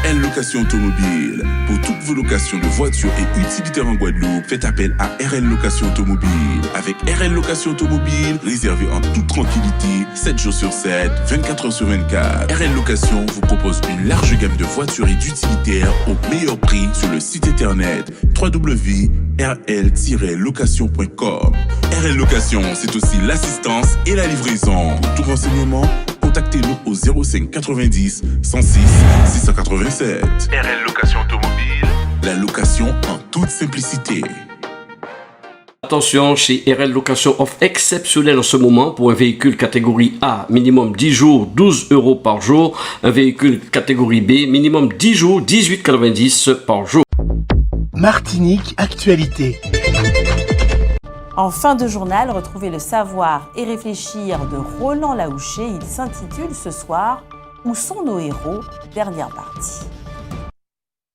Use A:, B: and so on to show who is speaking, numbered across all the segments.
A: RL Location Automobile. Pour toutes vos locations de voitures et utilitaires en Guadeloupe, faites appel à RL Location Automobile. Avec RL Location Automobile, réservez en toute tranquillité, 7 jours sur 7, 24 heures sur 24. RL Location vous propose une large gamme de voitures et d'utilitaires au meilleur prix sur le site internet www.rl-location.com. RL Location, c'est aussi l'assistance et la livraison. Pour tout renseignement, contactez-nous au 05 90 106 687. RL Location Automobile, la location en toute simplicité.
B: Attention, chez RL Location offre exceptionnelle en ce moment pour un véhicule catégorie A, minimum 10 jours, 12 € par jour. Un véhicule catégorie B, minimum 10 jours, 18,90 par jour.
C: Martinique Actualité.
D: En fin de journal, retrouvez le savoir et réfléchir de Roland Laouché. Il s'intitule ce soir « Où sont nos héros ?» Dernière partie.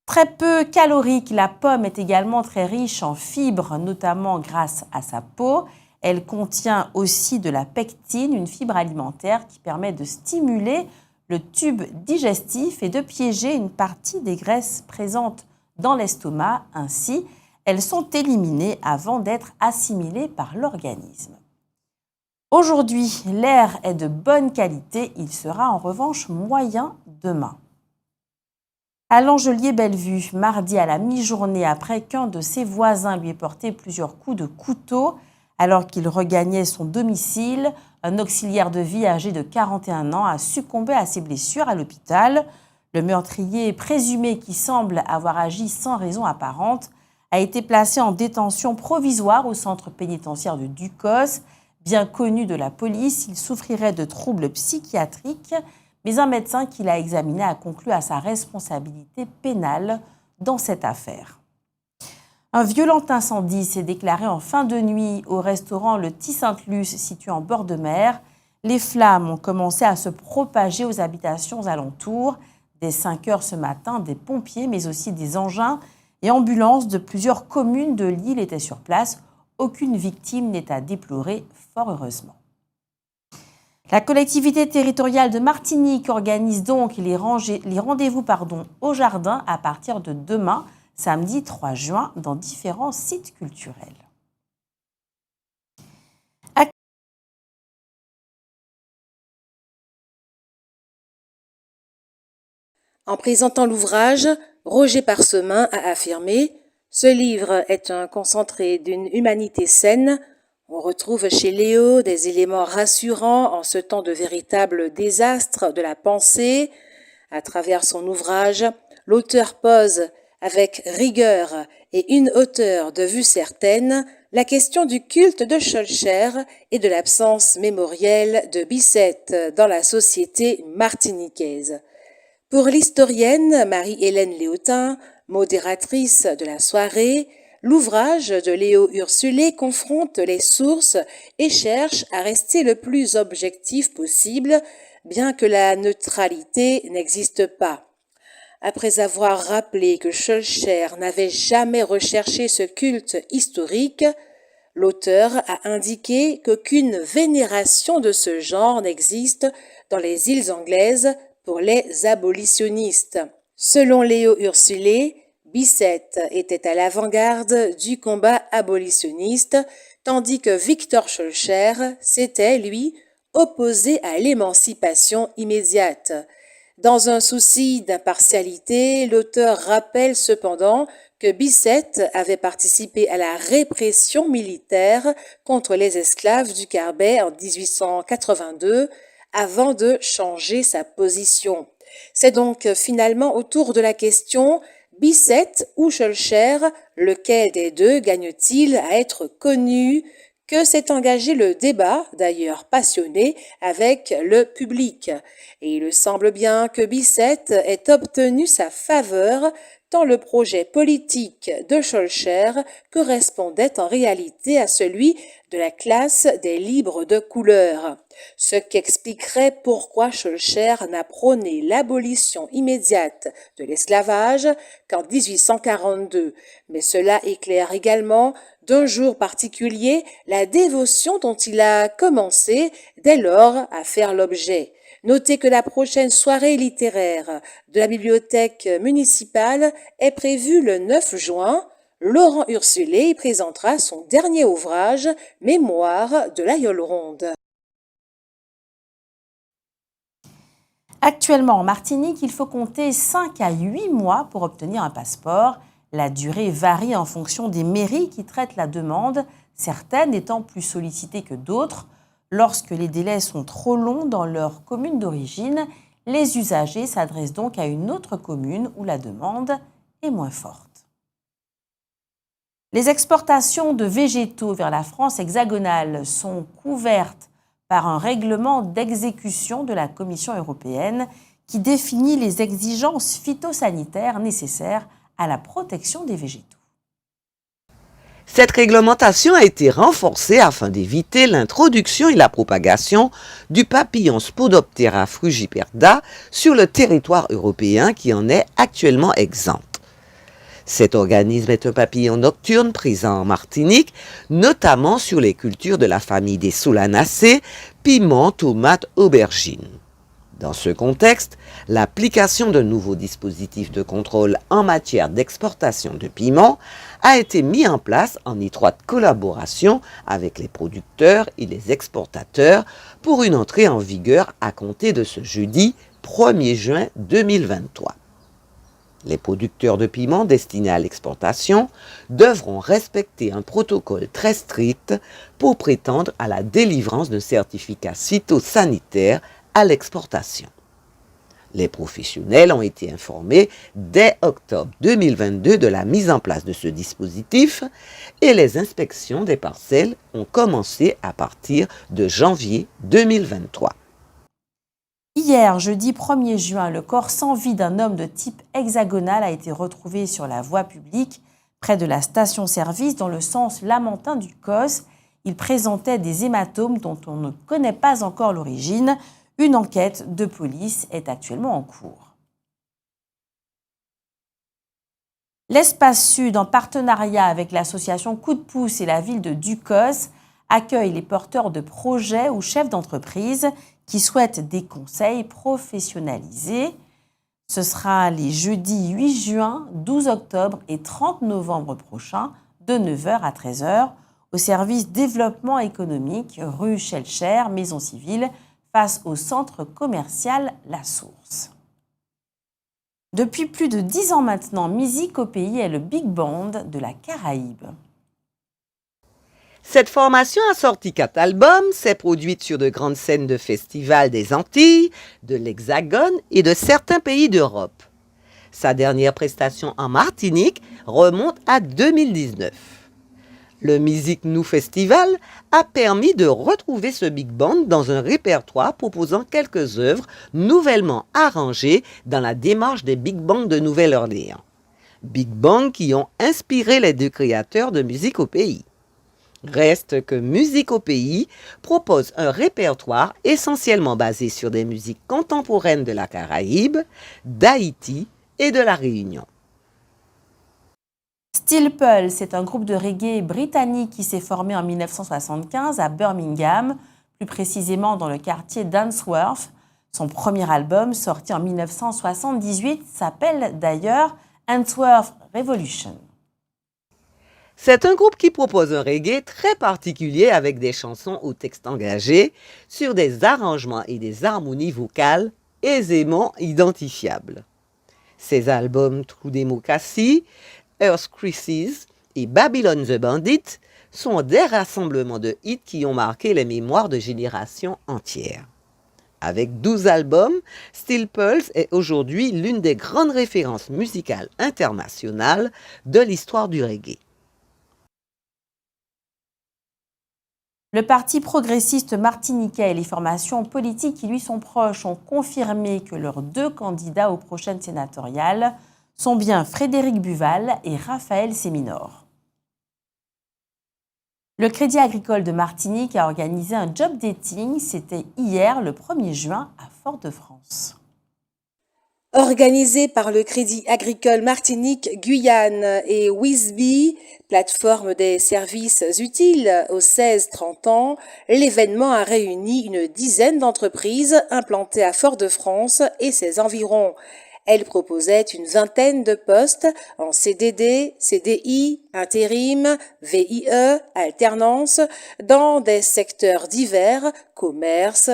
D: Très peu calorique, la pomme est également très riche en fibres, notamment grâce à sa peau. Elle contient aussi de la pectine, une fibre alimentaire qui permet de stimuler le tube digestif et de piéger une partie des graisses présentes dans l'estomac. Ainsi, elles sont éliminées avant d'être assimilées par l'organisme. Aujourd'hui, l'air est de bonne qualité, il sera en revanche moyen demain. À l'Angelier-Bellevue, mardi à la mi-journée, après qu'un de ses voisins lui ait porté plusieurs coups de couteau alors qu'il regagnait son domicile, un auxiliaire de vie âgé de 41 ans a succombé à ses blessures à l'hôpital. Le meurtrier présumé, qui semble avoir agi sans raison apparente, a été placé en détention provisoire au centre pénitentiaire de Ducos. Bien connu de la police, il souffrirait de troubles psychiatriques, mais un médecin qui l'a examiné a conclu à sa responsabilité pénale dans cette affaire. Un violent incendie s'est déclaré en fin de nuit au restaurant Le Tis-Sainte-Luce, situé en bord de mer. Les flammes ont commencé à se propager aux habitations alentours. Dès 5 heures ce matin, des pompiers, mais aussi des engins et ambulances de plusieurs communes de l'île étaient sur place. Aucune victime n'est à déplorer, fort heureusement. La collectivité territoriale de Martinique organise donc les rendez-vous au jardin à partir de demain, samedi 3 juin, dans différents sites culturels.
E: En présentant l'ouvrage, Roger Parsemin a affirmé « Ce livre est un concentré d'une humanité saine. On retrouve chez Léo des éléments rassurants en ce temps de véritable désastre de la pensée. À travers son ouvrage, l'auteur pose avec rigueur et une hauteur de vue certaine la question du culte de Schœlcher et de l'absence mémorielle de Bicêtre dans la société martiniquaise. Pour l'historienne Marie-Hélène Léotin, modératrice de la soirée, l'ouvrage de Léo Ursulé confronte les sources et cherche à rester le plus objectif possible, bien que la neutralité n'existe pas. Après avoir rappelé que Schœlcher n'avait jamais recherché ce culte historique, l'auteur a indiqué qu'aucune vénération de ce genre n'existe dans les îles anglaises pour les abolitionnistes. Selon Léo Ursulé, Bicêtre était à l'avant-garde du combat abolitionniste, tandis que Victor Schœlcher s'était, lui, opposé à l'émancipation immédiate. Dans un souci d'impartialité, l'auteur rappelle cependant que Bicêtre avait participé à la répression militaire contre les esclaves du Carbet en 1882, avant de changer sa position. C'est donc finalement autour de la question Bicêtre ou Schœlcher, lequel des deux gagne-t-il à être connu, que s'est engagé le débat, d'ailleurs passionné, avec le public. Et il semble bien que Bicêtre ait obtenu sa faveur tant le projet politique de Schœlcher correspondait en réalité à celui de la classe des libres de couleur, ce qu'expliquerait pourquoi Schœlcher n'a prôné l'abolition immédiate de l'esclavage qu'en 1842, mais cela éclaire également d'un jour particulier la dévotion dont il a commencé dès lors à faire l'objet. Notez que la prochaine soirée littéraire de la bibliothèque municipale est prévue le 9 juin. Laurent Ursulé y présentera son dernier ouvrage, Mémoire de l'aïeule ronde.
D: Actuellement en Martinique, il faut compter 5 à 8 mois pour obtenir un passeport. La durée varie en fonction des mairies qui traitent la demande, certaines étant plus sollicitées que d'autres. Lorsque les délais sont trop longs dans leur commune d'origine, les usagers s'adressent donc à une autre commune où la demande est moins forte. Les exportations de végétaux vers la France hexagonale sont couvertes par un règlement d'exécution de la Commission européenne qui définit les exigences phytosanitaires nécessaires à la protection des végétaux.
F: Cette réglementation a été renforcée afin d'éviter l'introduction et la propagation du papillon Spodoptera frugiperda sur le territoire européen qui en est actuellement exempt. Cet organisme est un papillon nocturne présent en Martinique, notamment sur les cultures de la famille des solanacées, piments, tomates, aubergines. Dans ce contexte, l'application d'un nouveau dispositif de contrôle en matière d'exportation de piments a été mis en place en étroite collaboration avec les producteurs et les exportateurs pour une entrée en vigueur à compter de ce jeudi 1er juin 2023. Les producteurs de piments destinés à l'exportation devront respecter un protocole très strict pour prétendre à la délivrance d'un certificat phytosanitaire à l'exportation. Les professionnels ont été informés dès octobre 2022 de la mise en place de ce dispositif et les inspections des parcelles ont commencé à partir de janvier 2023.
D: Hier, jeudi 1er juin, le corps sans vie d'un homme de type hexagonal a été retrouvé sur la voie publique près de la station-service dans le sens lamentin du COS. Il présentait des hématomes dont on ne connaît pas encore l'origine. Une enquête de police est actuellement en cours. L'Espace Sud, en partenariat avec l'association Coup de pouce et la ville de Ducos, accueille les porteurs de projets ou chefs d'entreprise qui souhaitent des conseils professionnalisés. Ce sera les jeudis 8 juin, 12 octobre et 30 novembre prochains, de 9h à 13h, au service développement économique, rue Schellcher, Maison Civile, face au centre commercial La Source. Depuis plus de 10 ans maintenant, Musique au pays est le big band de la Caraïbe.
F: Cette formation a sorti 4 albums, s'est produite sur de grandes scènes de festivals des Antilles, de l'Hexagone et de certains pays d'Europe. Sa dernière prestation en Martinique remonte à 2019. Le Musique Nou Festival a permis de retrouver ce big band dans un répertoire proposant quelques œuvres nouvellement arrangées dans la démarche des big bands de Nouvelle-Orléans. Big bands qui ont inspiré les 2 créateurs de Musique au pays. Reste que Musique au pays propose un répertoire essentiellement basé sur des musiques contemporaines de la Caraïbe, d'Haïti et de la Réunion.
D: Steel Pulse, c'est un groupe de reggae britannique qui s'est formé en 1975 à Birmingham, plus précisément dans le quartier d'Handsworth. Son premier album, sorti en 1978, s'appelle d'ailleurs Handsworth Revolution.
F: C'est un groupe qui propose un reggae très particulier avec des chansons au texte engagé sur des arrangements et des harmonies vocales aisément identifiables. Ses albums True Democracy, Earth Crisis et Babylon the Bandit sont des rassemblements de hits qui ont marqué les mémoires de générations entières. Avec 12 albums, Steel Pulse est aujourd'hui l'une des grandes références musicales internationales de l'histoire du reggae.
D: Le parti progressiste martiniquais et les formations politiques qui lui sont proches ont confirmé que leurs 2 candidats aux prochaines sénatoriales sont bien Frédéric Buval et Raphaël Séminor. Le Crédit Agricole de Martinique a organisé un job dating, c'était hier le 1er juin à Fort-de-France.
E: Organisé par le Crédit Agricole Martinique, Guyane et Wisby, plateforme des services utiles aux 16-30 ans, l'événement a réuni une dizaine d'entreprises implantées à Fort-de-France et ses environs. Elle proposait une vingtaine de postes en CDD, CDI, intérim, VIE, alternance, dans des secteurs divers, commerce,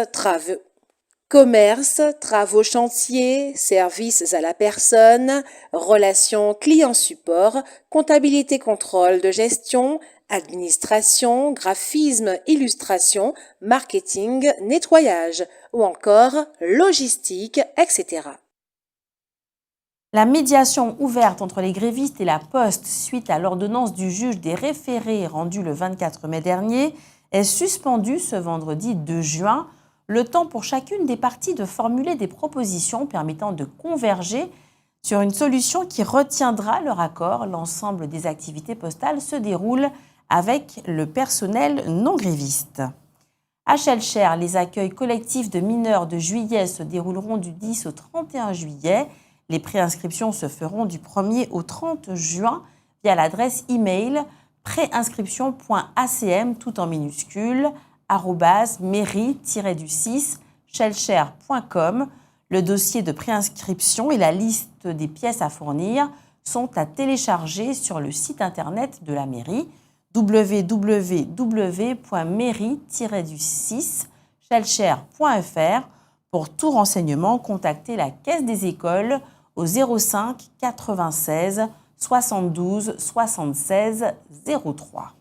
E: travaux chantiers, services à la personne, relations client-support, comptabilité contrôle de gestion, administration, graphisme, illustration, marketing, nettoyage ou encore logistique, etc.
D: La médiation ouverte entre les grévistes et la Poste suite à l'ordonnance du juge des référés rendue le 24 mai dernier est suspendue ce vendredi 2 juin, le temps pour chacune des parties de formuler des propositions permettant de converger sur une solution qui retiendra leur accord. L'ensemble des activités postales se déroule avec le personnel non gréviste. À Schellcher, les accueils collectifs de mineurs de juillet se dérouleront du 10 au 31 juillet. Les préinscriptions se feront du 1er au 30 juin via l'adresse e-mail préinscription.acm tout en minuscules @mairie-du6schellcher.com. Le dossier de préinscription et la liste des pièces à fournir sont à télécharger sur le site internet de la mairie www.mairie-du6schellcher.fr. Pour tout renseignement, contactez la Caisse des écoles au 05 96 72 76 03.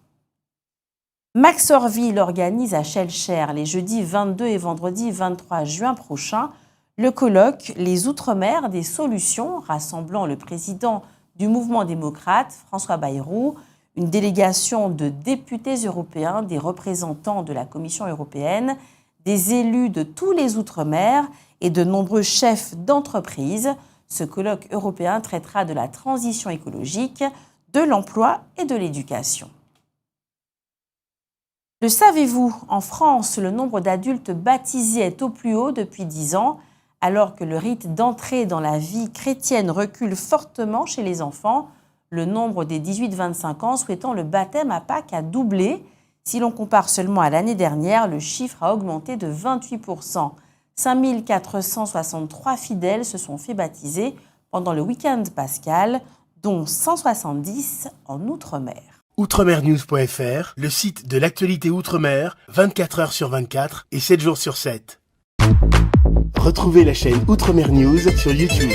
D: Max Orville organise à Schellcher les jeudis 22 et vendredi 23 juin prochains le colloque Les Outre-mer des solutions, rassemblant le président du mouvement démocrate, François Bayrou, une délégation de députés européens, des représentants de la Commission européenne, des élus de tous les Outre-mer et de nombreux chefs d'entreprise. Ce colloque européen traitera de la transition écologique, de l'emploi et de l'éducation. Le savez-vous, en France, le nombre d'adultes baptisés est au plus haut depuis 10 ans, alors que le rite d'entrée dans la vie chrétienne recule fortement chez les enfants. Le nombre des 18-25 ans souhaitant le baptême à Pâques a doublé. Si l'on compare seulement à l'année dernière, le chiffre a augmenté de 28%. 5 463 fidèles se sont fait baptiser pendant le week-end pascal, dont 170 en Outre-mer.
C: Outremernews.fr, le site de l'actualité Outre-mer, 24 heures sur 24 et 7 jours sur 7. Retrouvez la chaîne Outremer News sur YouTube.